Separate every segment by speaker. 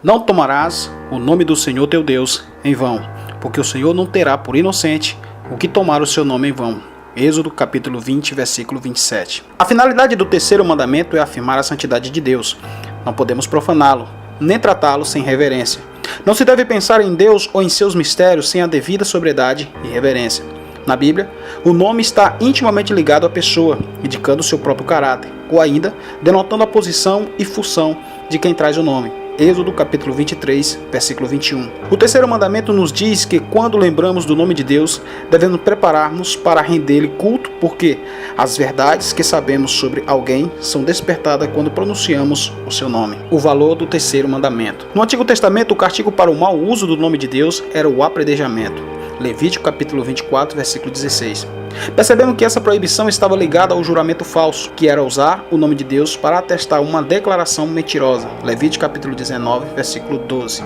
Speaker 1: Não tomarás o nome do Senhor teu Deus em vão, porque o Senhor não terá por inocente o que tomar o seu nome em vão. Êxodo capítulo 20, versículo 27. A finalidade do terceiro mandamento é afirmar a santidade de Deus. Não podemos profaná-lo, nem tratá-lo sem reverência. Não se deve pensar em Deus ou em seus mistérios sem a devida sobriedade e reverência. Na Bíblia, o nome está intimamente ligado à pessoa, indicando seu próprio caráter, ou ainda denotando a posição e função de quem traz o nome. Êxodo capítulo 23, versículo 21. O terceiro mandamento nos diz que quando lembramos do nome de Deus, devemos preparar-nos para render-lhe culto, porque as verdades que sabemos sobre alguém são despertadas quando pronunciamos o seu nome. O valor do terceiro mandamento. No Antigo Testamento, o castigo para o mau uso do nome de Deus era o apredejamento. Levítico capítulo 24, versículo 16. Percebemos que essa proibição estava ligada ao juramento falso, que era usar o nome de Deus para atestar uma declaração mentirosa. Levítico capítulo 19, versículo 12.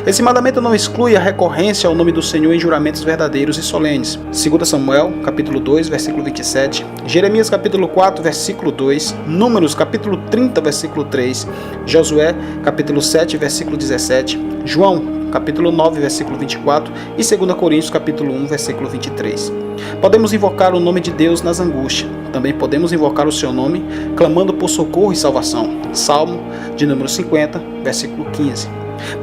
Speaker 1: Esse mandamento não exclui a recorrência ao nome do Senhor em juramentos verdadeiros e solenes. 2 Samuel capítulo 2, versículo 27, Jeremias capítulo 4, versículo 2, Números capítulo 30, versículo 3, Josué capítulo 7, versículo 17, João capítulo 9, versículo 24 e 2 Coríntios capítulo 1, versículo 23. Podemos invocar o nome de Deus nas angústias. Também podemos invocar o seu nome clamando por socorro e salvação. Salmo de número 50, versículo 15.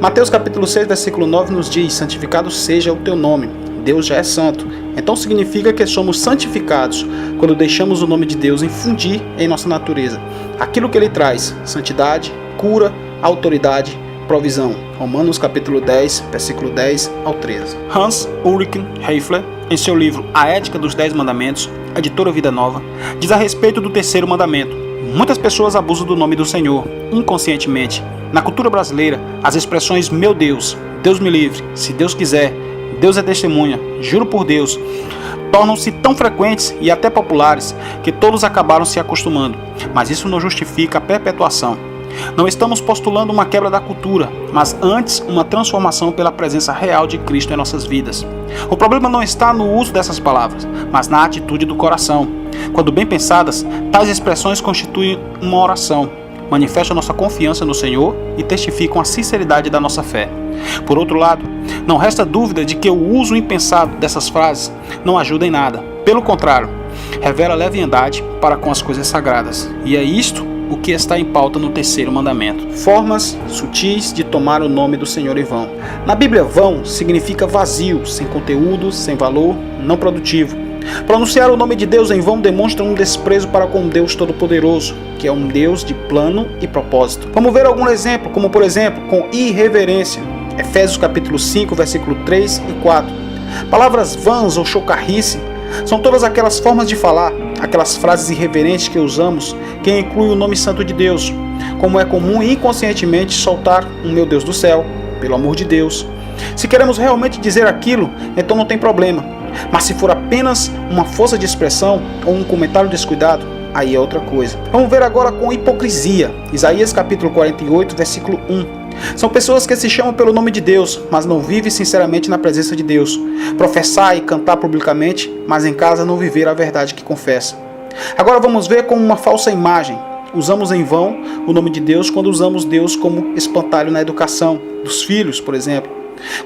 Speaker 1: Mateus capítulo 6, versículo 9 nos diz: santificado seja o teu nome. Deus já é santo. Então significa que somos santificados quando deixamos o nome de Deus infundir em nossa natureza aquilo que ele traz: santidade, cura, autoridade, provisão. Romanos capítulo 10, versículo 10 ao 13. Hans Ulrich Heifler, em seu livro A Ética dos 10 Mandamentos, editora Vida Nova, diz a respeito do terceiro mandamento: muitas pessoas abusam do nome do Senhor, inconscientemente. Na cultura brasileira, as expressões meu Deus, Deus me livre, se Deus quiser, Deus é testemunha, juro por Deus, tornam-se tão frequentes e até populares que todos acabaram se acostumando. Mas isso não justifica a perpetuação. Não estamos postulando uma quebra da cultura, mas antes uma transformação pela presença real de Cristo em nossas vidas. O problema não está no uso dessas palavras, mas na atitude do coração. Quando bem pensadas, tais expressões constituem uma oração, manifestam nossa confiança no Senhor e testificam a sinceridade da nossa fé. Por outro lado, não resta dúvida de que o uso impensado dessas frases não ajuda em nada. Pelo contrário, revela leviandade para com as coisas sagradas. E é isto o que está em pauta no terceiro mandamento. Formas sutis de tomar o nome do Senhor em vão. Na Bíblia, vão significa vazio, sem conteúdo, sem valor, não produtivo. Pronunciar o nome de Deus em vão demonstra um desprezo para com Deus Todo-Poderoso, que é um Deus de plano e propósito. Vamos ver algum exemplo, como por exemplo, com irreverência. Efésios capítulo 5, versículo 3 e 4. Palavras vãs ou chocarrice são todas aquelas formas de falar, aquelas frases irreverentes que usamos, que incluem o nome santo de Deus, como é comum inconscientemente soltar um meu Deus do céu, pelo amor de Deus. Se queremos realmente dizer aquilo, então não tem problema. Mas se for apenas uma força de expressão ou um comentário descuidado, aí é outra coisa. Vamos ver agora com hipocrisia. Isaías capítulo 48, versículo 1. São pessoas que se chamam pelo nome de Deus, mas não vivem sinceramente na presença de Deus. Professar e cantar publicamente, mas em casa não viver a verdade que confessa. Agora vamos ver com uma falsa imagem. Usamos em vão o nome de Deus quando usamos Deus como espantalho na educação dos filhos, por exemplo.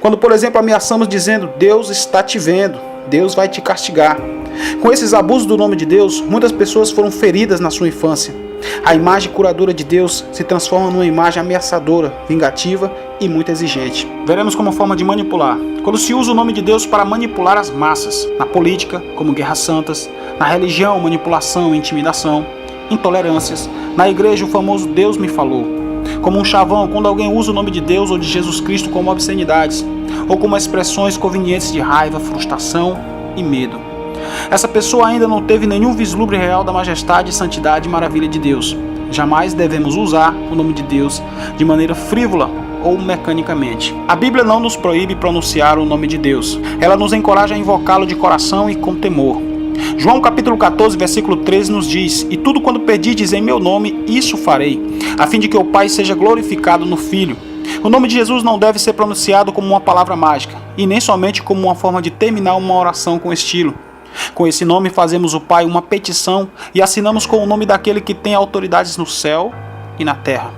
Speaker 1: Quando, por exemplo, ameaçamos dizendo: Deus está te vendo, Deus vai te castigar. Com esses abusos do nome de Deus, muitas pessoas foram feridas na sua infância. A imagem curadora de Deus se transforma numa imagem ameaçadora, vingativa e muito exigente. Veremos como forma de manipular. Quando se usa o nome de Deus para manipular as massas, na política, como guerras santas, na religião, manipulação e intimidação, intolerâncias, na igreja, o famoso Deus me falou. Como um chavão, quando alguém usa o nome de Deus ou de Jesus Cristo como obscenidades, ou como expressões convenientes de raiva, frustração e medo. Essa pessoa ainda não teve nenhum vislumbre real da majestade, santidade e maravilha de Deus. Jamais devemos usar o nome de Deus de maneira frívola ou mecanicamente. A Bíblia não nos proíbe pronunciar o nome de Deus. Ela nos encoraja a invocá-lo de coração e com temor. João capítulo 14, versículo 13 nos diz: e tudo quando pedirdes em meu nome, isso farei, a fim de que o Pai seja glorificado no Filho. O nome de Jesus não deve ser pronunciado como uma palavra mágica, e nem somente como uma forma de terminar uma oração com estilo. Com esse nome fazemos o Pai uma petição e assinamos com o nome daquele que tem autoridades no céu e na terra.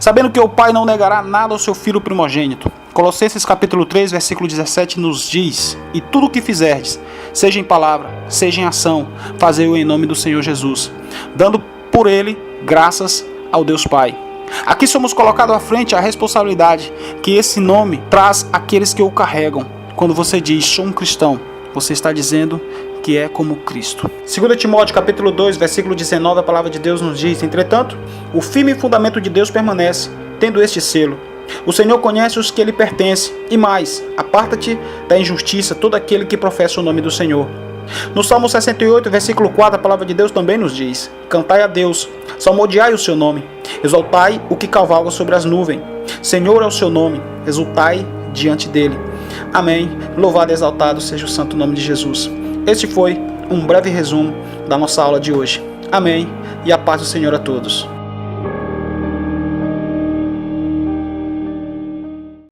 Speaker 1: sabendo que o Pai não negará nada ao seu Filho primogênito. Colossenses capítulo 3, versículo 17 nos diz: e tudo o que fizerdes, seja em palavra, seja em ação, fazei-o em nome do Senhor Jesus, dando por ele graças ao Deus Pai. Aqui somos colocados à frente a responsabilidade que esse nome traz àqueles que o carregam. Quando você diz, sou um cristão, você está dizendo que é como Cristo. 2 Timóteo capítulo 2, versículo 19, a palavra de Deus nos diz: entretanto, o firme fundamento de Deus permanece, tendo este selo: o Senhor conhece os que lhe pertencem, e mais, aparta-te da injustiça todo aquele que professa o nome do Senhor. No Salmo 68, versículo 4, a palavra de Deus também nos diz: cantai a Deus, salmodiai o seu nome, exaltai o que cavalga sobre as nuvens. Senhor é o seu nome, exultai diante dele. Amém. Louvado e exaltado seja o santo nome de Jesus. Este foi um breve resumo da nossa aula de hoje. Amém. E a paz do Senhor a todos.